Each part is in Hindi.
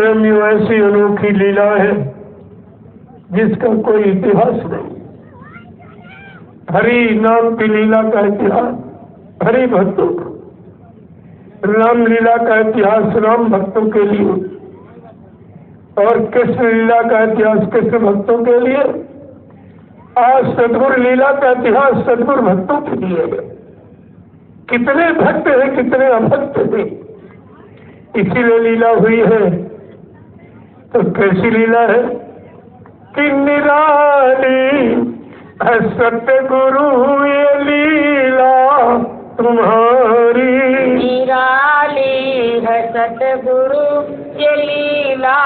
प्रेमियों ऐसी अनोखी लीला है जिसका कोई इतिहास नहीं। हरि नाम की लीला का इतिहास हरि भक्तों का, राम लीला का इतिहास राम भक्तों के लिए, और कृष्ण लीला का इतिहास कृष्ण भक्तों के लिए। आज सद्गुरु लीला का इतिहास सद्गुरु भक्तों के लिए है। कितने भक्त हैं, कितने अभक्त हैं, इसीलिए लीला हुई है। तो कैसी लीला है कि निराली है सतगुरु ये लीला तुम्हारी। निराली है सतगुरु ये लीला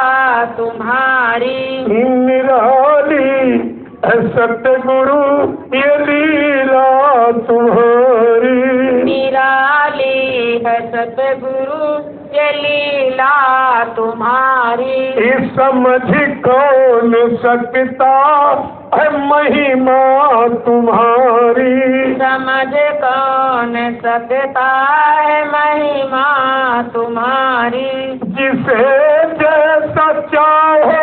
तुम्हारी। निराली है सतगुरु ये लीला तुम्हारी। निराली है सतगुरु ये लीला तुम्हारी। इस समझ कौन सकता है महिमा तुम्हारी। समझ कौन सकता है महिमा तुम्हारी। जिसे जैसा चाहो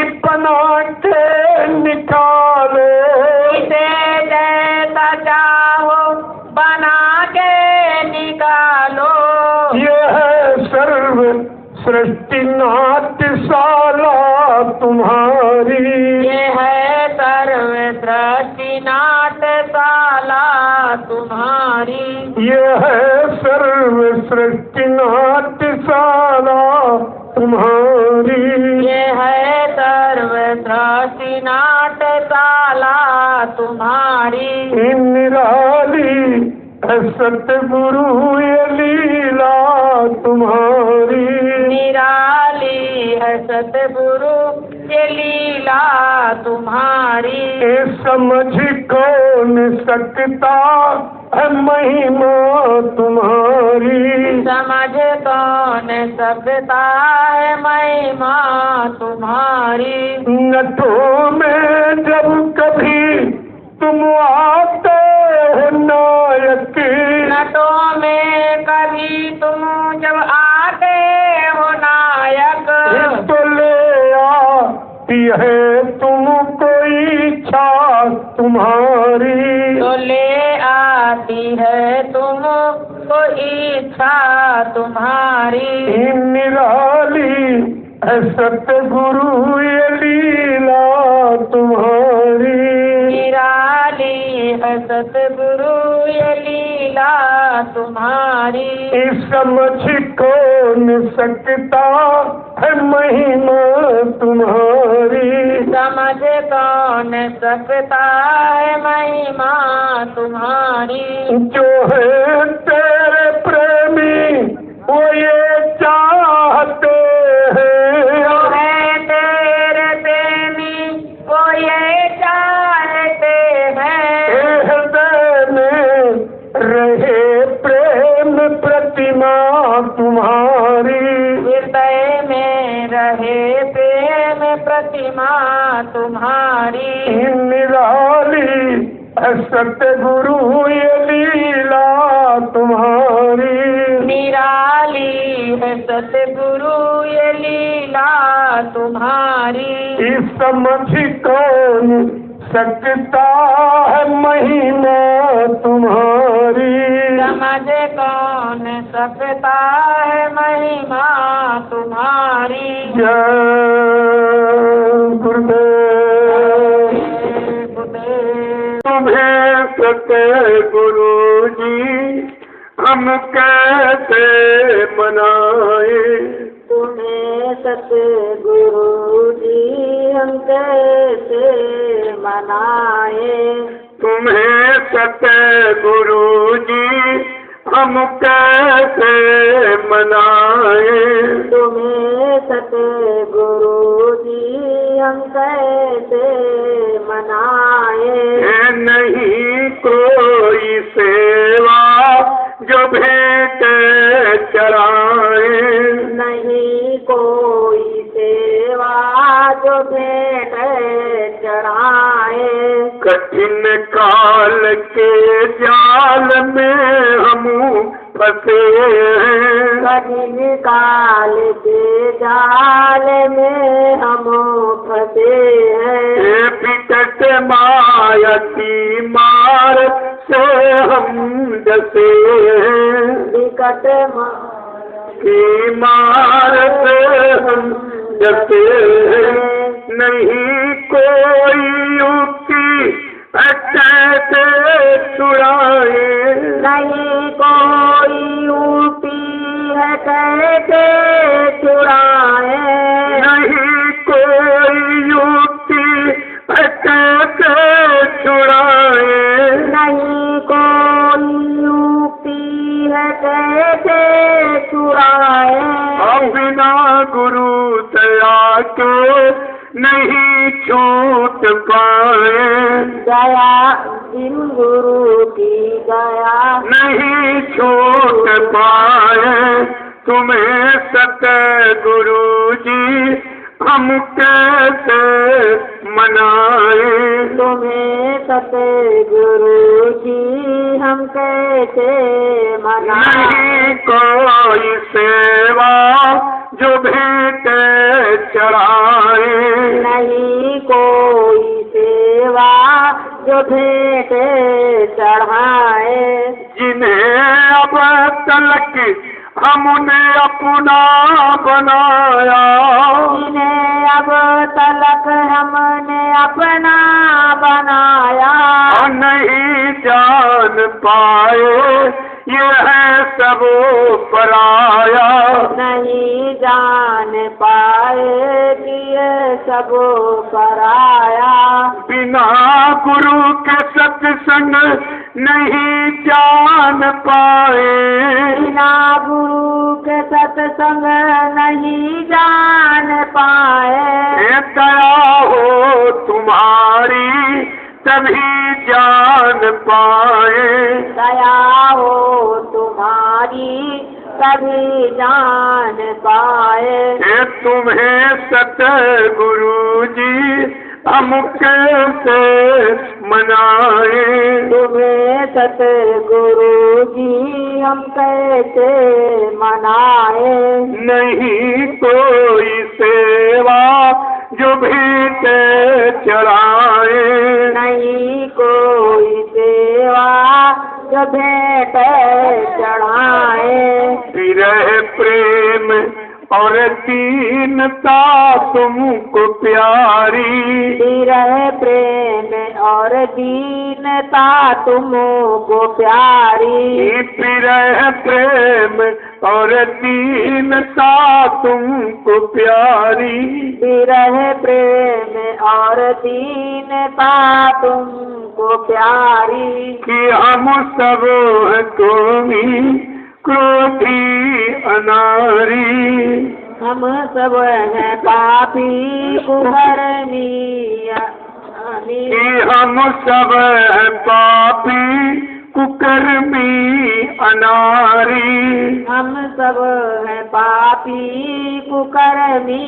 अपना के निकालो। जिसे जैसा चाहो बना के निकालो। यह है सर्व सृष्टि नाट्यशाला तुम्हारी। ये है सर्व सृष्टि नाट्यशाला तुम्हारी। यह है सर्व सृष्टि नाट्यशाला तुम्हारी। ये है सर्व सृष्टि नाट्यशाला तुम्हारी। निराली है सतगुरु ये लीला तुम्हारी। निराली है सतगुरु ये लीला तुम्हारी। समझ कौन सकता है महिमा तुम्हारी। समझ कौन सकता है महिमा तुम्हारी। नटों में जब कभी तुम आते हो नायक। नटों में कभी तुम जब आते हो नायक। तो ले आती है तुमको इच्छा तुम्हारी। तो ले आती है तुमको इच्छा तुम्हारी। निराली है सतगुरु ये लीला तुम्हारी। निराली है सतगुरु ये लीला तुम्हारी। समझ कौन सकता है महिमा तुम्हारी। समझ कौन सकता है महिमा तुम्हारी। जो है तेरे प्रेमी वो ये चाहते हैं। जो है तेरे प्रेमी वो ये चाहते हैं। हृदय में रहे प्रेम प्रतिमा तुम्हारी। हृदय में रहे प्रेम प्रतिमा तुम्हारी। निराली है सतगुरु ये लीला तुम्हारी। निराली है सतगुरु ये लीला तुम्हारी। समझ कौन सकता है महिमा तुम्हारी। समझ कौन सकता है महिमा तुम्हारी। जय गुरुदेव। तुम्हें सतगुरु जी हम कैसे मनाए। तुम्हें सतगुरु जी हम कैसे मनाए। तुम्हें सतगुरु जी हम कैसे मनाए। तुम्हें सतगुरु जी हम कैसे मनाए। नहीं कोई सेवा जो भेंट चढ़ाए। नहीं कोई सेवा जो भेंट चढ़ाए। कठिन काल के जाल में हम फंसे हैं। कठिन काल के जाल में हम फंसे हैं। विकट माया की मार से हम डसे हैं। विकट की मार से हम डसे हैं। नहीं कोई युक्ति कैसे छुड़ाए। नहीं कोई यूपी है कैसे छुड़ाए। नहीं कोई युक्ति कैसे छुड़ाए। नहीं कोई यूपी है कैसे छुड़ाए। बिना गुरु दया के नहीं छूट पाए। दया बिन गुरु की दया नहीं छूट पाए। तुम्हें सतगुरु जी हम कैसे मनाए। तुम्हें सतगुरु जी हम कैसे मनाए। नहीं कोई सेवा जो भेंटे चढ़ाए। नहीं कोई सेवा जो भेंट चढ़ाए। जिन्हें अब तलक हमने अपना बनाया। जिन्हें अब तलक हमने अपना बनाया। नहीं जान पाए ये है सब पराया। नहीं जान पाए कि ये सब पराया। बिना गुरु के सत्संग नहीं जान पाए। बिना गुरु के सत्संग नहीं जान पाए। दया हो तुम्हारी तभी जान पाए। दया हो तुम्हारी तभी जान पाए। तुम्हें सतगुरु जी हम कैसे मनाए। तुम्हें सतगुरु जी हम कैसे मनाए। नहीं कोई सेवा जो भेंट चढ़ाए। नहीं कोई सेवा जो भेंट चढ़ाए। विरह प्रेम और दीनता तुमको प्यारी। विरह प्रेम और दीनता तुमको प्यारी। विरह प्रेम और दीनता तुमको प्यारी। विरह प्रेम और दीनता तुमको प्यारी। कि हम सब तुम्ही क्रोधी अनारी। हम सब हैं पापी कुकर्मी। कि हम सब हैं पापी कुकर्मी अनारी। हम सब हैं पापी कुकर्मी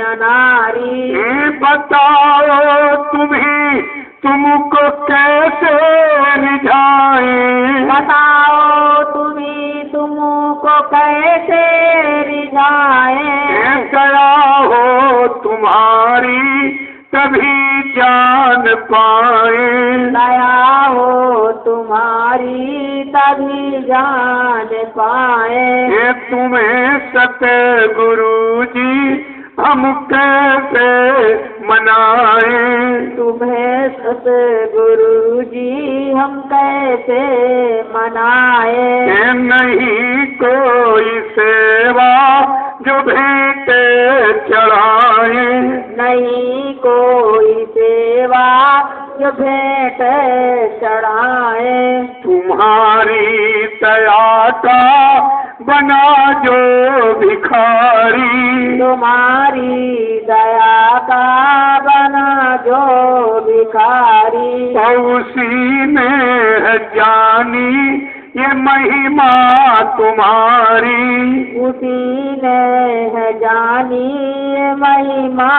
अनारी। बताओ तुम्ही तुमको कैसे रिझाए। बताओ तुम्ही तुमको कैसे रिझाए। दया हो तुम्हारी तभी जान पाए। दया हो तुम्हारी तभी जान पाए। तुम्हें सतगुरु जी हम कैसे मनाए। तुम्हें सतगुरु जी हम कैसे मनाए। नहीं कोई सेवा जो भेंट चढ़ाए। नहीं कोई सेवा जो भेंट चढ़ाए। तुम्हारी दया का बना जो भिखारी। तुम्हारी दया का बना जो भिखारी। उसी ने है जानी ये महिमा तुम्हारी। उसी ने है जानी ये महिमा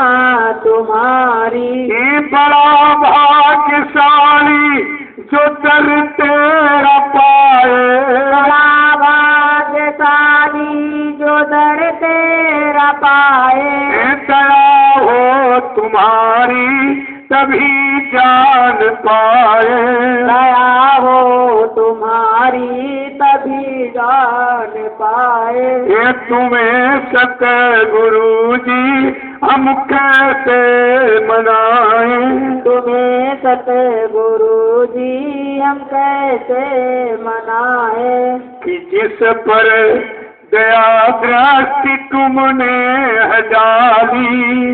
तुम्हारी। ये बड़ा भाग्यशाली जो दर तेरा पाए। बड़ा दया हो तुम्हारी तभी जान पाए, दया हो तुम्हारी तभी जान पाए। ये तुम्हें सतगुरु जी हम कैसे मनाए, तुम्हें सतगुरु जी हम कैसे मनाए। कि जिस पर दया दृष्टि तुमने डाली,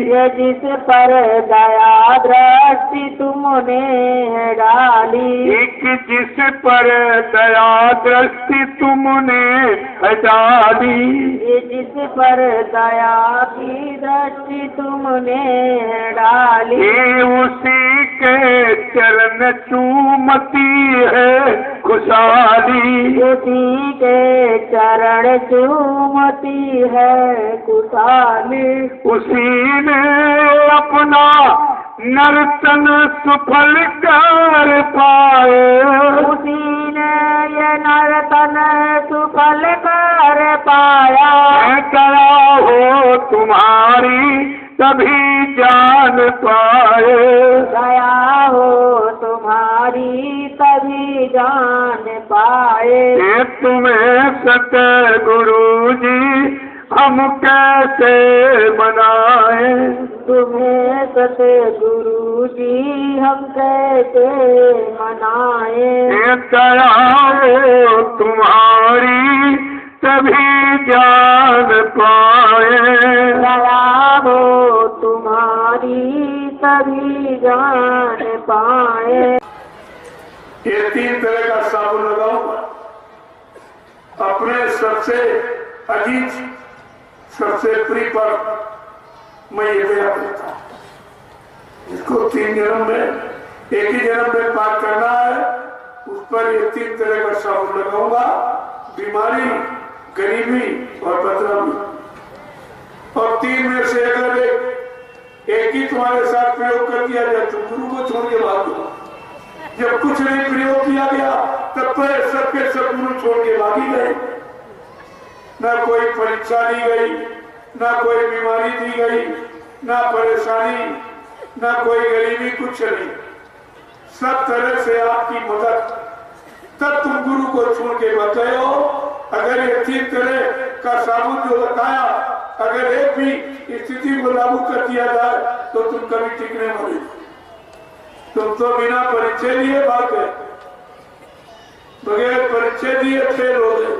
ये जिस पर दया दृष्टि तुमने डाली, एक जिस पर दया दृष्टि तुमने डाली, ये जिस पर दया की दृष्टि तुमने डाली, ये उसी के चरण चूमती है खुशहाली, उसी के चरण चूमती है खुशहाली। उसी ने अपना नर्तन सुफल कर पाए, उसी ने ये नर्तन सुफल कर पाया। दया हो तुम्हारी तभी जान पाए, दया हो तुम्हारी तभी जान पाए। ये तुम्हें सतगुरु जी हम कैसे मनाए, तुम्हें सतगुरु जी हम कैसे मनाए। ये दया हो तुम्हारी तभी जान पाए, दया हो तुम्हारी तभी जान पाए। ये 3 तरह का साबुन लगाऊंगा, अपने सबसे अजीज सबसे प्रिय पर मैं ये दया करता हूँ। इसको 3 जन्म में एक ही जन्म में पार करना है, उस पर ये 3 तरह का साबुन लगाऊंगा, बीमारी, गरीबी और बदनामी। और 3 में से अगर एक ही तुम्हारे साथ प्रयोग कर दिया जाए तो गुरु को छोड़ के भाग दो। जब कुछ नहीं प्रयोग किया गया तब तो सबके सब गुरु छोड़ के भागी गए। न कोई परीक्षा दी गई, न कोई बीमारी दी गई, न परेशानी, न कोई गरीबी, कुछ नहीं। सब तरह से आपकी मदद, तब तुम गुरु को छोड़ के बच गए हो। अगर ये 3 तरह का साबुन जो बताया, अगर एक भी स्थिति को लागू कर दिया जाए तो तुम कभी टिकने वाले। तुम तो बिना परीक्षा दिए भाग गए, बगैर परीक्षा दिए फेल हो गए।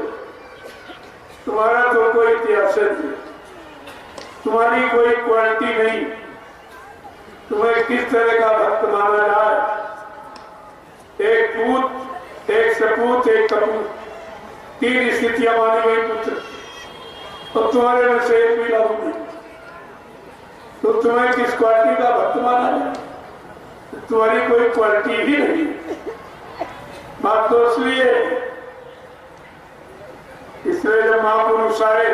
तुम्हारा तो कोई इतिहास नहीं, तुम्हारी कोई क्वालिटी नहीं। तुम्हें किस तरह का भक्त माना जाए? एक पूत, एक सपूत, एक कपूत, 3 स्थितियां मानी गई पुत्र, और तुम्हारे में से एक भी लागू नहीं। तो तुम्हें किस क्वालिटी का भक्त माना जाए? तुम्हारी कोई क्वालिटी ही नहीं। बात तो इसलिए जब महापुरुष आए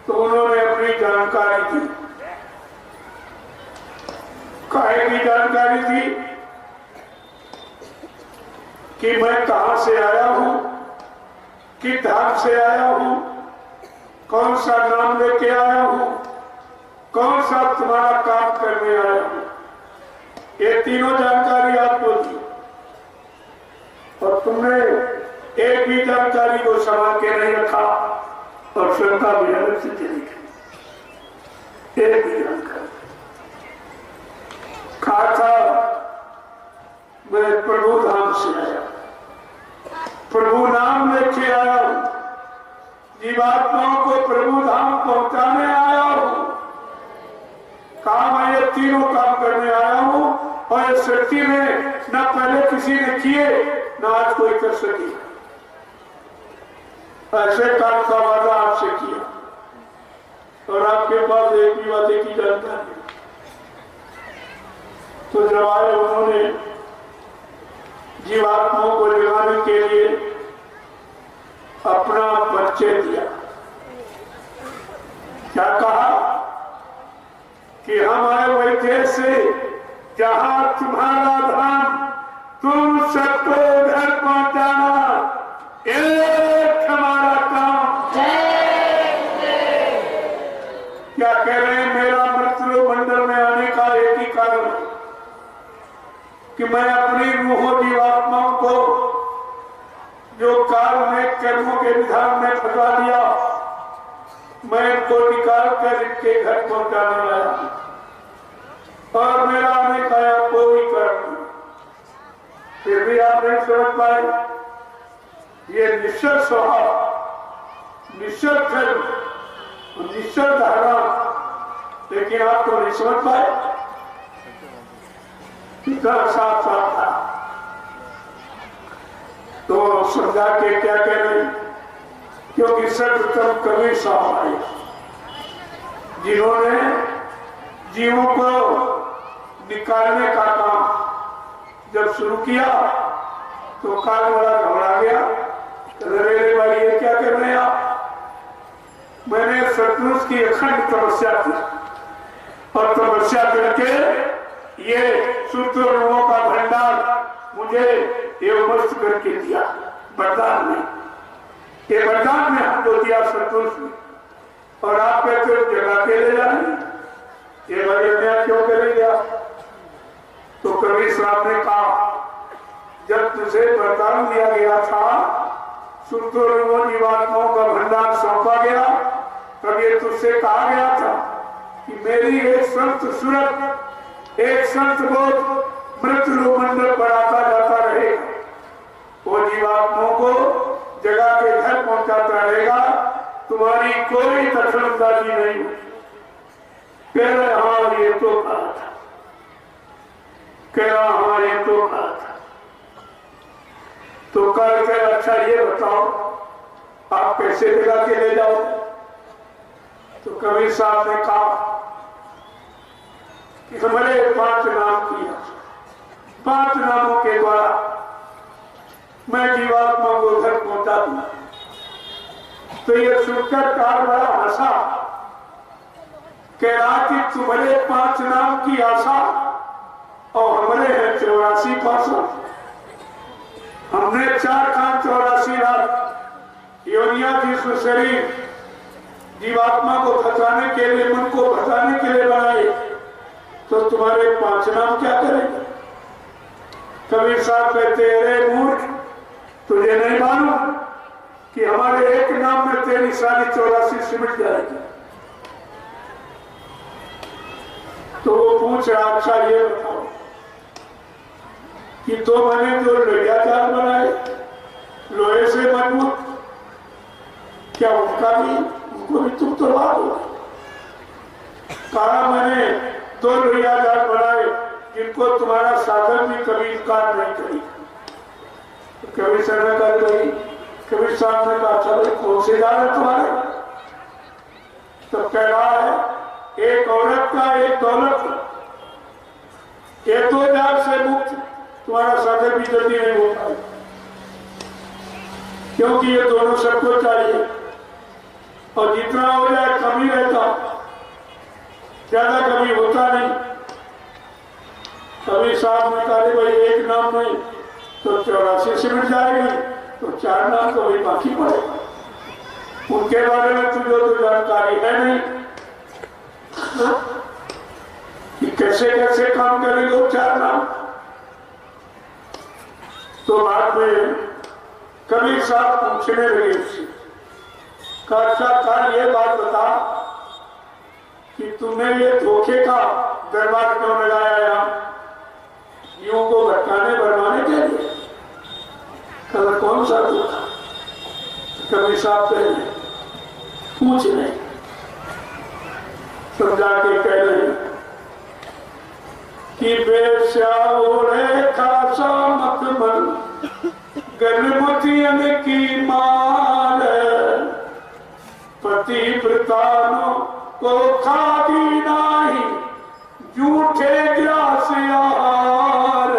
तो उन्होंने अपनी जानकारी दी। काहे की जानकारी दी? कि मैं कहां से आया हूं, किस धाम से आया हूं, कौन सा नाम लेके आया हूं, कौन सा तुम्हारा काम करने आया हूं। ये तीनों जानकारी आपको दी और तुमने एक भी जानकारी को संभाल के नहीं रखा और श्रद्धा भी अलग से चली गई। एक भी जानकारी कहा था मैं प्रभु धाम से आया, प्रभु नाम लेके आया हूं, जीवात्माओं को प्रभु धाम पहुंचाने आया हूं। कहा मैं ये तीनों काम करने आया हूं और इस सृष्टि में न पहले किसी ने किए न आज कोई कर सके। ऐसे काम का वादा आपसे किया और आपके पास एक भी वादे की जानकारी। तो जब आए उन्होंने जीवात्माओं को जगाने के लिए अपना परिचय दिया। क्या कहा कि हम आए वही देश से जहां तुम्हारा धाम, तुम सबको घर पहुंचाना एक हमारा काम। क्या क्या कह रहे हैं? मेरा मृत्यु मंडल में आने का एक ही कारण है कि मैं अपनी रूहों जीवात्माओं को जो काल में कर्मों के विधान में फंसा दिया, मैं इनको निकाल कर इनके घर पहुंचाने लाया और मेरा आने का कोई कारण नहीं। फिर भी आप नहीं समझ पाए। ये निश्चल स्वभाव, निश्चल कर्म, निश्चल धारणा, लेकिन आप तो नहीं समझ पाए। इतना साफ साफ था तो समझा के क्या कह रहे? क्योंकि सर्वप्रथम कबीर साहब आए जिन्होंने जीवों को निकालने का काम जब शुरू किया तो काल बड़ा घबरा गया। अरे भाई ये क्या कर रहे हैं आप? मैंने सतपुरुष की अखंड तपस्या की और तपस्या करके ये शुद्ध रूहों का भंडार मुझे ये मस्त करके दिया वरदान में। ये वरदान में हमको दिया सतपुरुष ने और आप कहते हो जगा के ले जाए। ये बड़ी अन्याय क्यों करेंगे आप? तो कबीर साहब ने कहा जब तुझे वरदान दिया गया था, शुद्ध रूहों जीवात्माओं का भंडार सौंपा गया, तब ये तुझसे कहा गया था कि मेरी एक संत सूरत, एक संत बोध मृत्यु मंडल पर आता जाता रहेगा, वो जीवात्माओं को जगा के घर पहुंचाता रहेगा, तुम्हारी कोई दखलंदाजी नहीं होगी। कह रहे हाँ ये तो कहा था, कह रहा हाँ ये तो कहा था। तो कल कह अच्छा ये बताओ आप कैसे जगा के ले जाओ? तो कबीर साहब ने कहा कि हमारे 5 नाम किया, 5 नामों के द्वारा मैं जीवात्मा को घर पहुंचा दूं। तो ये सुनकर काल बड़ा हंसा, कह रहा कि तुम्हारे 5 नाम की आशा और हमारे हैं 84 पासा। हमने 4 खान 84 रात योनिया जिसमें शरीर जीवात्मा को फंसाने के लिए, मन को फंसाने के लिए बनाए, तो तुम्हारे 5 नाम क्या करेंगे? कबीर साहब कहते अरे मूर्ख, तुझे नहीं मालूम कि हमारे एक नाम में तेरी सारी 84 सिमट जाएगी। तो वो पूछ रहा अच्छा ये बताओ कि तो मैंने जो लोहिया जाल बनाए लोहे से मजबूत, क्या उनका भी, उनको भी तुम तोड़वा दो? कहा मैंने 2 लोहिया जाल बनाए जिनको तुम्हारा साधन भी कभी कार नहीं करी। तो कबीर साहब ने कहा कबीर साहब ने कहा अच्छा भाई कौन से जाल है तुम्हारे? तो कह रहा है एक औरत का, एक दौलत का, ये 2 जाल से मुक्त तुम्हारा साधन भी जल्दी नहीं हो पाए, क्योंकि ये दोनों सबको चाहिए और जितना हो जाए कम ही रहता, ज्यादा कभी होता नहीं। कबीर साहब ने कहा भाई एक नाम नहीं तो 84 सिमट जाएगी, तो 4 नाम तो वही बाकी पड़ेगा। उनके बारे में तुझे तो जानकारी है नहीं कि कैसे कैसे काम करेंगे वो 4 नाम। तो बाद में कबीर साहब पूछने लगे उससे, कहा ये बात बता कि तुमने ये धोखे का दरबार क्यों लगाया यहाँ, यूं को भटकाने भरवाने के लिए? कहा कौन सा धोखा? कबीर साहब पहले पूछ नहीं, समझा के कह रहे कि बेस्या ओढ़े खासा मखमल गर्भवतियन की माल, पति प्रतानों को खादी नाही झूठे ग्रास आहार,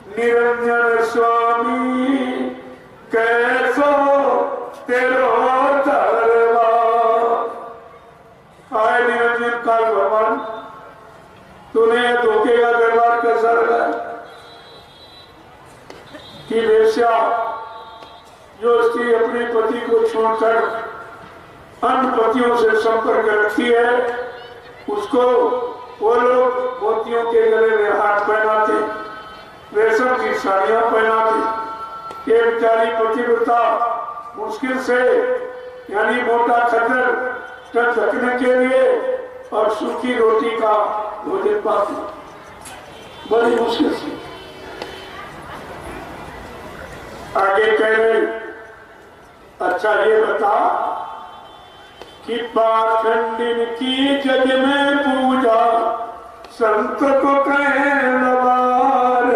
निरंजन स्वामी कैसो तेरो दरबार। आए निरंजन काल भगवान, तूने धोखे का दरबार कैसा लगाया कि वेश्या जो उसकी अपने पति को छोड़कर अन्य पतियों से संपर्क रखती है उसको वो लोग मोतियों के गले में हाथ पहनाते, रेशम की साड़ियां पहनाते। ये बेचारी पतिव्रता मुश्किल से यानी मोटा खद्दर तन ढकने के लिए और सूखी रोटी का भोजन पाती, बड़ी मुश्किल से। आगे कह रहे, अच्छा ये बता कि पाखंडिन की जग में पूजा संत को कहे लबार,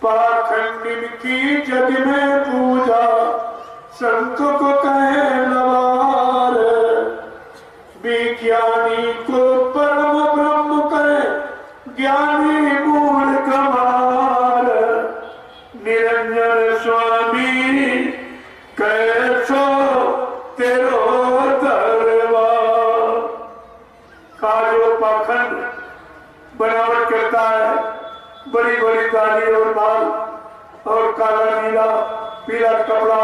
पाखंडिन की जग में पूजा संत को कहे लबार, विज्ञानी को परम ब्रह्म कहे ज्ञानी मूल कमार, निरंजन स्वामी कैसो तेरो दरबार। का जो पाखंड बनावट करता है, बड़ी बड़ी दाढ़ी और बाल और काला नीला पीला कपड़ा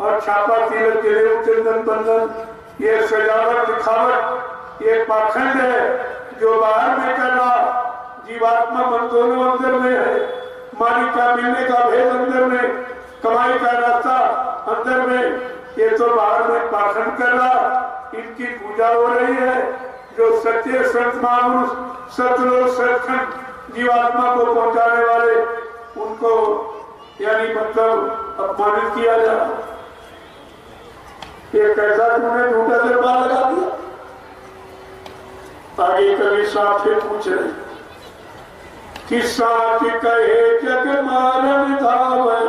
और छापा तिलक तिलक चंदन बंधन, ये सजावट दिखावट ये पाखंड है जो बाहर में करना। जीवात्मा मन दोनों अंदर में है, मालिक का मिलने का भेद अंदर में, कमाई का रास्ता अंदर में। ये तो बाहर में पाखंड कर रहा, इनकी पूजा हो रही है। जो सच्चे संत महापुरुष सतलोक सचखंड जीवात्मा को पहुंचाने वाले, उनको यानी मतलब अपमानित किया जा रहा। ये कैसा तुमने झूठा दरबार लगा दिया। आगे कभी साथ से पूछ रहे कि साथ कहे जग मारन धावे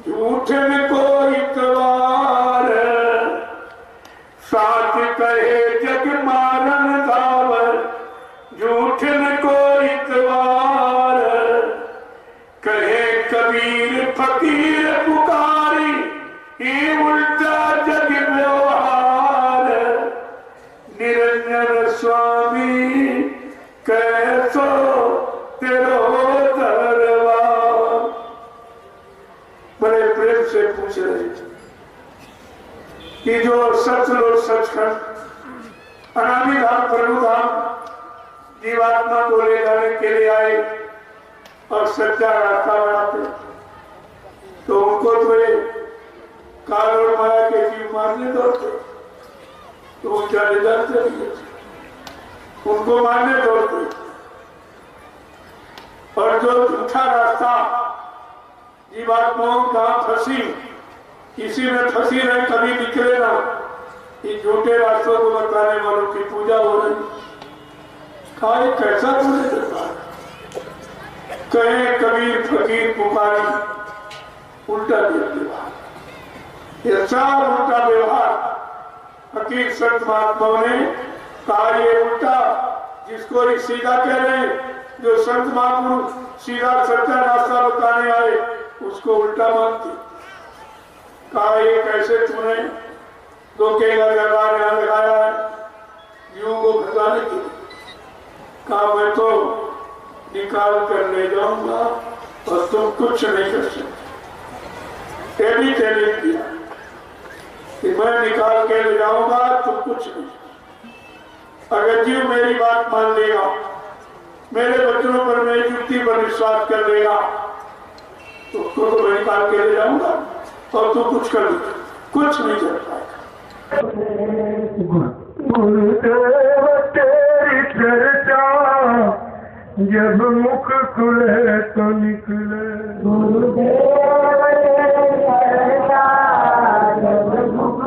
झूठन को इतवार, साथ कहे जग मारन धावे झूठन को इतवार, कहे कबीर फकीर पुकारी ये उल्टा जग व्यवहार, निरंजन स्वामी कैसो तेरो दरबार। बड़े प्रेम से पूछ रहे कि जो सचलोक सचखंड अनादि धाम प्रभु धाम जीवात्मा को ले जाने के लिए आए और सच्चा रास्ता बनाते, तो उनको तो ये काल और माया के जीव मारने दौड़ते, तो वो जाने जाते उनको मारने दौड़ते। और जो झूठा रास्ता जीवात्माओं का फंसी, इसी में फंसी रहे, कभी निकले ना। इन झूठे रास्तों को बताने वालों की पूजा हो रही। कहा कैसा पूरे दरबार, कहे कबीर फकीर पुकारी उल्टा व्यवहार, ये सब उल्टा व्यवहार। फकीर संत महात्माओं ने कहा ये उल्टा, जिसको ये सीधा कह रहे हैं, जो संत महापुरुष सीधा सच्चा रास्ता बताने आए उसको उल्टा मानते। कहा ये कैसे तूने धोखे का दरबार यहाँ लगाया है जीवों को फंसाने के लिए। कहा मैं तो निकाल कर ले जाऊंगा और तुम कुछ नहीं कर सकते। ये भी चैलेंज दिया कि मैं निकाल के ले जाऊंगा, तुम कुछ नहीं। अगर जीव मेरी बात मान लेगा, मेरे बच्चों पर मेरी युक्ति पर विश्वास कर लेगा, तो उसको तो मैं निकाल के ले जाऊंगा और तू कुछ कर ले, कुछ नहीं कर पाएगा। गुरुदेव तेरी चर्चा जब मुख खुले तो निकले, गुरुदेव तेरी चर्चा जब मुख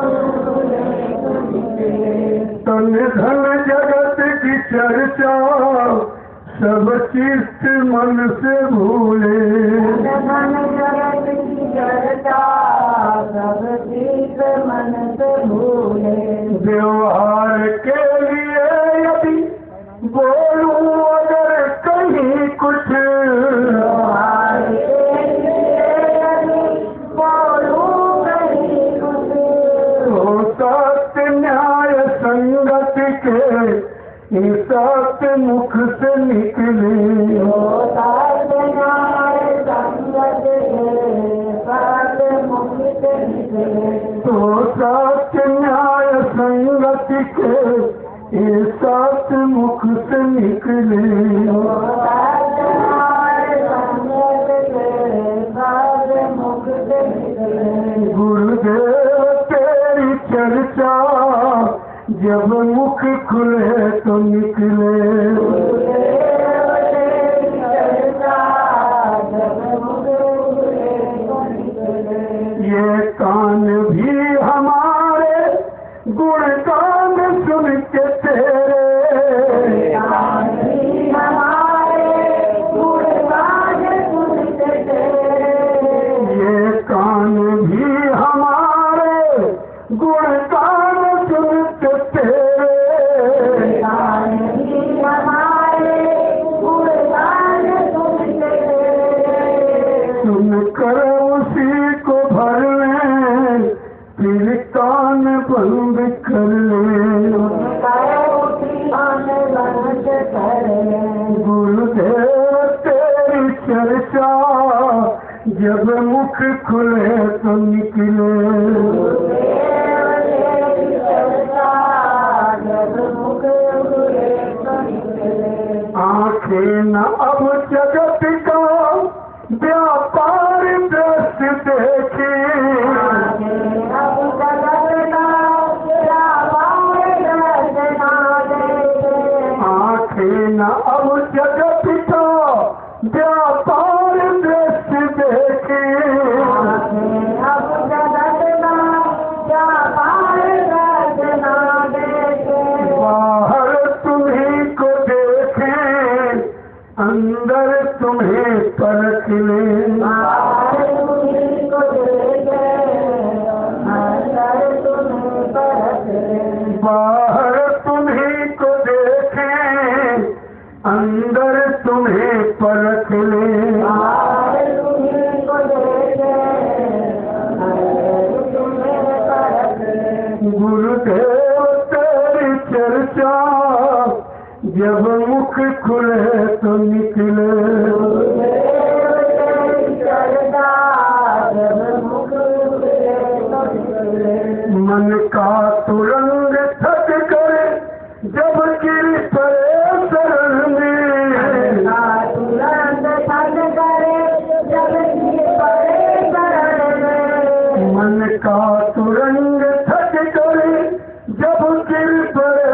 खुले तो निकले, तन धन जगत की चर्चा सब चित्त मन से भूले, मन जगत की चर्चा सब चित्त मन से भूले, व्यवहार के लिए यदि बोलूं अगर कहीं कुछ, व्यवहार के लिए यदि बोलूं कहीं कुछ, तो सत्य न्याय संगत के सत्य मुख से निकले, सत्य न्याय संगत के सत्य मुख से निकले, तो सत्य के ये सात मुख से निकले। गुरुदेव तेरी चर्चा जब मुख खुले तो निकले। ये कान भी हमारे गुणगान सुन के तेरे। ये कान भी हमारे गुणगान सुन के तेरे। सुनकर उसी को भर ले फिर कान बंद कर ले। गुरुदेव तेरी चर्चा जब मुख खुले तो निकले। आंखें न अब जगत का व्यापार दृश्य देखे। आंखें न अब जगत का व्यापार दृश्य देखे। बाहर तुम्हीं को देखे अंदर तुम्हें परख ले। बाहर तुम्हीं को देखे अंदर तुम्हें परख ले। गुरुदेव तेरी चर्चा जब मुख खुले तो निकले। मन का तुरंग थक करे जब गिर पड़े शरण में। मन का तुरंग थक करे जब गिर पड़े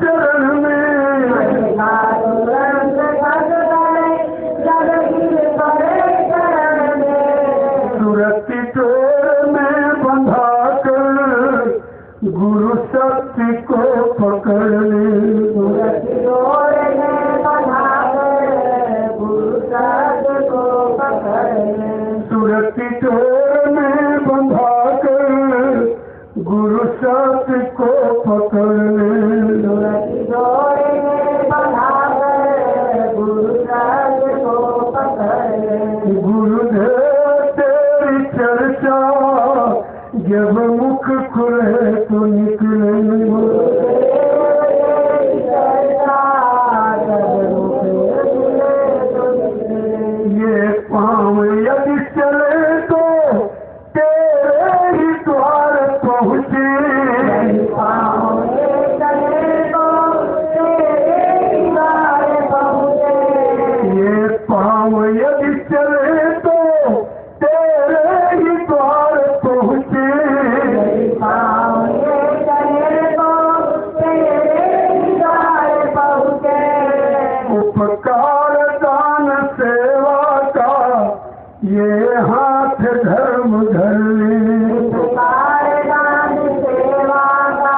शरण में। सुरति डोर में बंधा कर गुरु शक्ति को पकड़ ले। सुरति डोर में बंधा कर गुरु शक्ति को पकड़ ले। गुरुदेव तेरी चर्चा जब मुख खुले तो निकले। ये पाँव यदि चले तो तेरे ही द्वार पहुँचे। ये पाँव यदि चले तो तेरे ही द्वार पहुँचे। उपकार दान सेवा का ये हाथ धर्म धर ले। उपकार दान सेवा का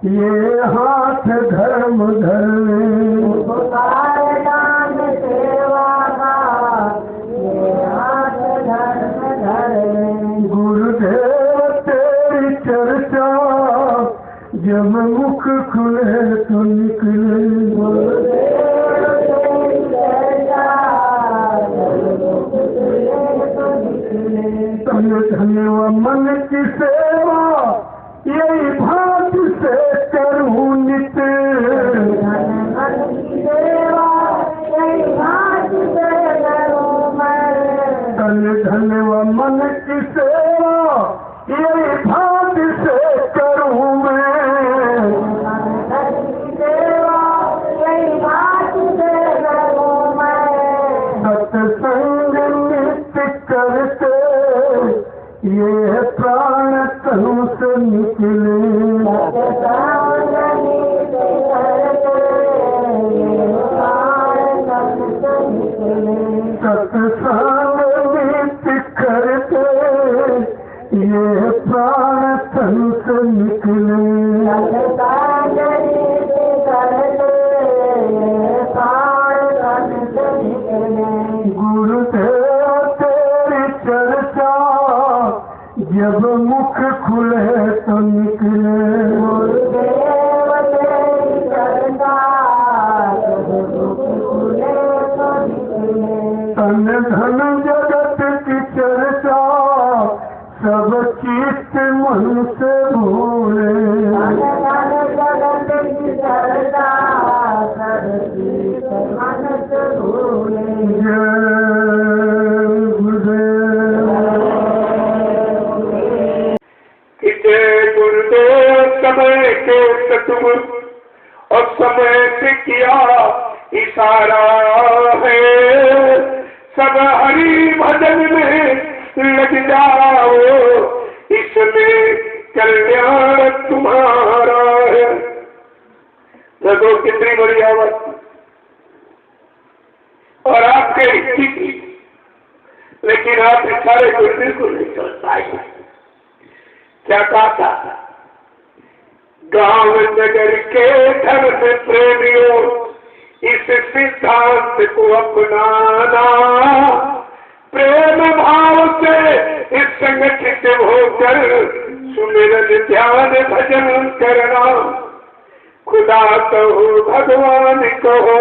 ये हाथ धर्म धर ले। गुरुदेव तेरी चर्चा जब मुख खुले तो निकले। धन्य धन्य व मन की सेवा यही भांति से करूँ नित्य। तन धन व मन की सेवा यही भांति से करूं मैं। सत्संग नित्य करते ये प्राण तनु से निकले। सत्संग नित्य करते ये प्राण तनु से निकले। गुरुदेव तेरी चर्चा जब मुख खुले तो निकले। गुरुदेव तेरी चर्चा जब मुख खुले तो निकले। तन धन जगत की चर्चा सब चित्त मन से भूले। तन धन जगत की चर्चा सब चित्त मन से भूले। गुरुदेव समय के सतगुरु और समय से किया इशारा है। सब हरि भजन में लग जाओ इसमें कल्याण तुम्हारा है। देखो कितनी बड़ी आवाज और आपके हिस्से की, लेकिन आप सारे गुरुदेव को नहीं चल पाए। क्या कहा था? गांव नगर के धर्म प्रेमियों इस सिद्धांत को अपनाना। प्रेम भाव से इस संगठित होकर सुमिरन ध्यान भजन करना। खुदा कहो भगवान कहो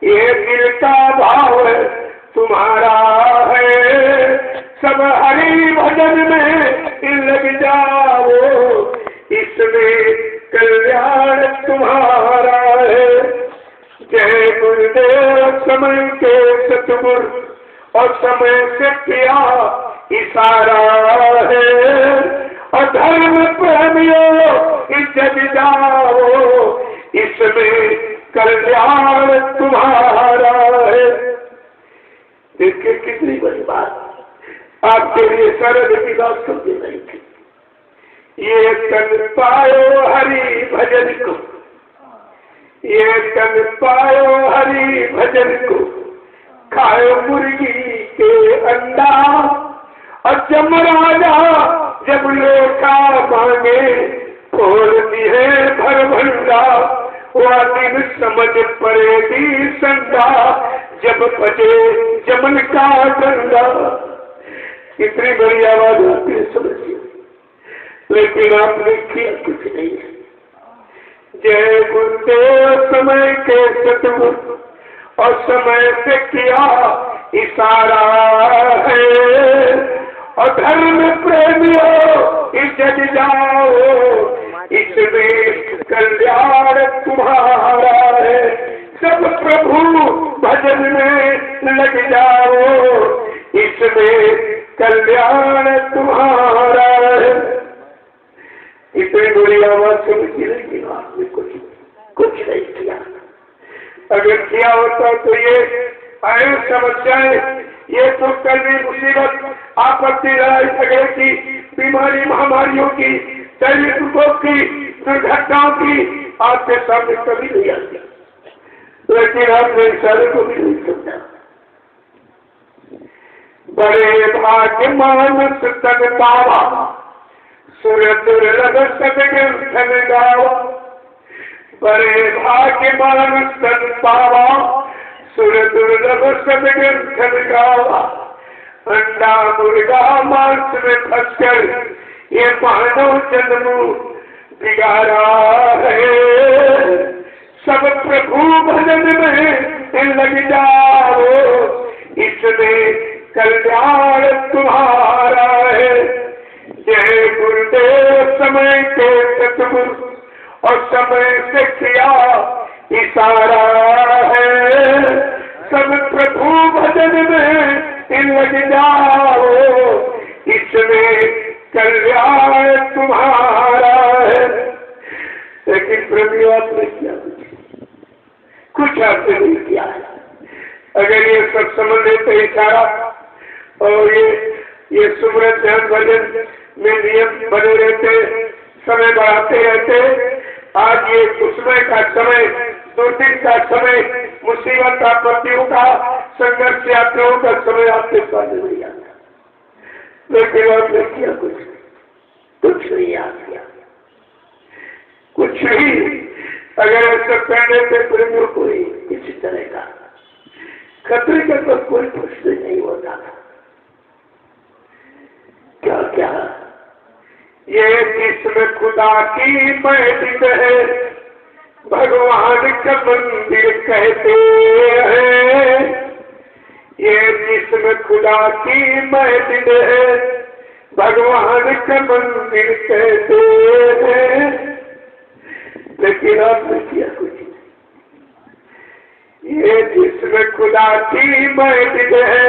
ये दिल का भाव तुम्हारा है। सब हरि भजन में लग जाओ इसमें कल्याण तुम्हारा है। जय गुरुदेव समय के सतगुरु और समय से किया इशारा है। और धर्म प्रेमियों जग जाओ इसमें कल्याण तुम्हारा है। देखिए कितनी बड़ी बात आपके लिए सरल की बात समझी नहीं थी। ये तन पायो हरि भजन को, ये तन पायो हरि भजन को। खाए मुर्गी के अंडा और जमराजा जब लोटा मांगे खोल दिए भर भंडा। वह दिन समझ पड़ेगी संडा जब बजे जमन का डंडा। कितनी बड़ी आवाज आपने समझी, लेकिन आपने किया कुछ नहीं है। जय गुरुदेव समय के सतगुरु और समय से किया इशारा है। और धर्म प्रेमियों जग जाओ इसमें कल्याण तुम्हारा है। सब प्रभु भजन में लग जाओ इसमें कल्याण तुम्हारा है। इतनी बड़ी आवाज समझी, लेकिन आपने कुछ नहीं किया। अगर किया होता तो ये आयु समस्याएं, ये तो कभी मुसीबत, आपत्ति, लड़ाई झगड़े की, बीमारी महामारियों की, दैनिक दुखों की, दुर्घटनाओं की आपके सामने कभी नहीं आती। लेकिन आपने इशारे को भी नहीं समझा। बड़े भाग्य मानस तन पावा सुर दुर्लभ सदग्रंथन गावा। बड़े भाग्य मानस तन पावा सुर दुर्लभ सदग्रंथन गावा। अंडा मुर्गा मांस में फंसकर ये मानव जन्म बिगाड़ा है। सब प्रभु भजन में लग जाओ इसमें कल्याण तुम्हारा है। जय गुरुदेव समय के सतगुरु और समय से किया इशारा है। सब प्रभु भजन में लग जाओ, इसमें कल्याण तुम्हारा है। लेकिन प्रभु आपने क्या कुछ आपने नहीं किया। अगर ये सब समझ लेते इशारा और ये सुमरन ध्यान भजन में नियम बने रहते, समय बढ़ाते रहते, आज ये दुश्मन का समय, दुर्दिन का समय, मुसीबत आपत्तियों का, संघर्ष यात्राओं का समय आपके सामने नहीं आता। लेकिन आपने किया कुछ नहीं याद किया, कुछ नहीं। अगर ऐसा कहने से प्रेमियों कोई किसी तरह का खतरे का तो कोई प्रश्न नहीं होता। क्या ये जिसमें खुदा की मस्जिद है, भगवान का मंदिर कहते हैं। ये जिसमें खुदा की मस्जिद है, भगवान का मंदिर कहते हैं। लेकिन आपने किया कुछ नहीं। ये जिसमें खुदा की मस्जिद है,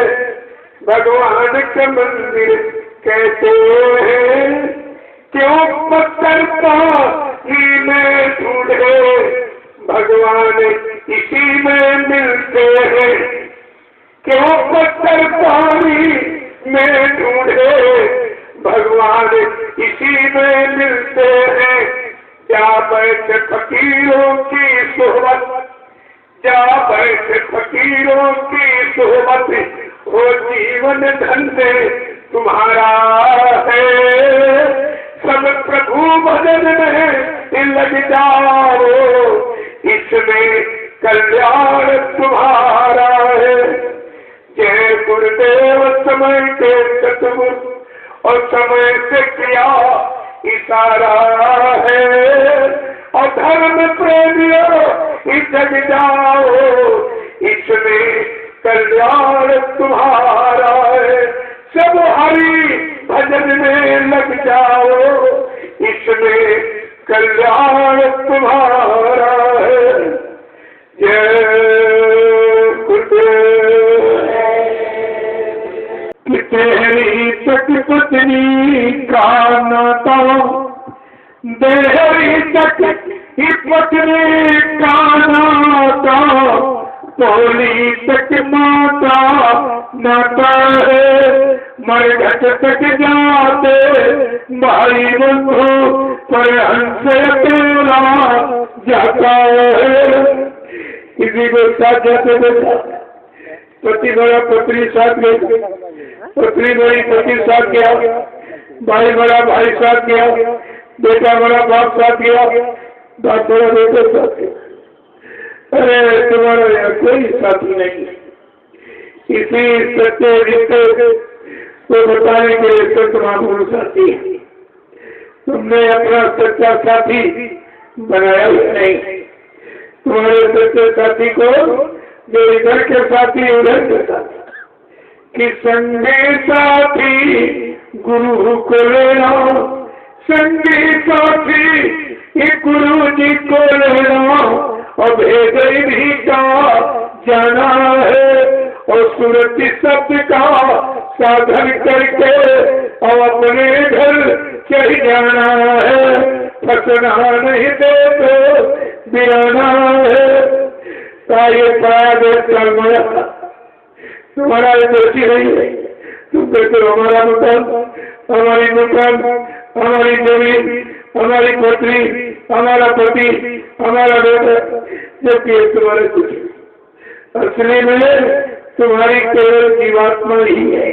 भगवान का मंदिर कहते हैं। क्यों पत्थर पानी में ढूंढे, भगवान इसी में मिलते हैं। क्यों पत्थर पानी में ढूंढे, भगवान इसी में मिलते हैं। जा बैठ फकीरों की सोहबत, जा बैठ फकीरों की सोहबत, वो जीवन धन में तुम्हारा है। सब प्रभु भजन में लग जाओ, इसमें कल्याण तुम्हारा है। जय गुरुदेव समय के सतगुरु और समय से किया इशारा है। और धर्म प्रेमियों जग जाओ, इसमें कल्याण तुम्हारा है। सब हरि भजन में लग जाओ, इसमें कल्याण तुम्हारा है। जय गुरुदेव। कि तेरी पत्नी का नाता, तेरी पत्नी का नाता, पौली तक माता नाता है। मरघट तक जाते भाई बंधु, पर हंस अकेला जाता है। किसी को साथ जाते देखा, पति बड़ा पत्नी साथ गई, पत्नी बड़ी पति साथ गया, भाई बड़ा भाई साथ गया, बेटा बड़ा बाप साथ गया, बाप बड़ा बेटे साथ गया। अरे तुम्हारा यहाँ कोई साथी नहीं। इसी सच्चे रिश्ते को बताने के लिए संत महापुरुष साथी है। तुमने अपना सच्चा साथी बनाया ही नहीं। तुम्हारे सच्चे साथी को जो इधर के साथी उधर के साथी, कि संगी साथी गुरु को लेना, संगी साथी गुरु जी को लेना। और भेद भी का जाना है, और सुरति शब्द का साधन करके और अपने घर चढ़ जाना है। फसना नहीं दे तो बिराना है। ये पड़ा तुम्हारा दोषी नहीं है। तुम कहते हो हमारा मकान, हमारी दुकान, हमारी जमीन, हमारी पत्नी, हमारा पति, हमारा बेटा, जबकि तुम्हारे कुछ असली में तुम्हारी केवल जीवात्मा ही है।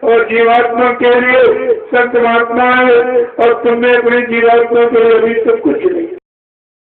और जीवात्मा के लिए संत महात्मा है, और तुमने अपनी जीवात्मा के लिए अभी सब कुछ नहीं।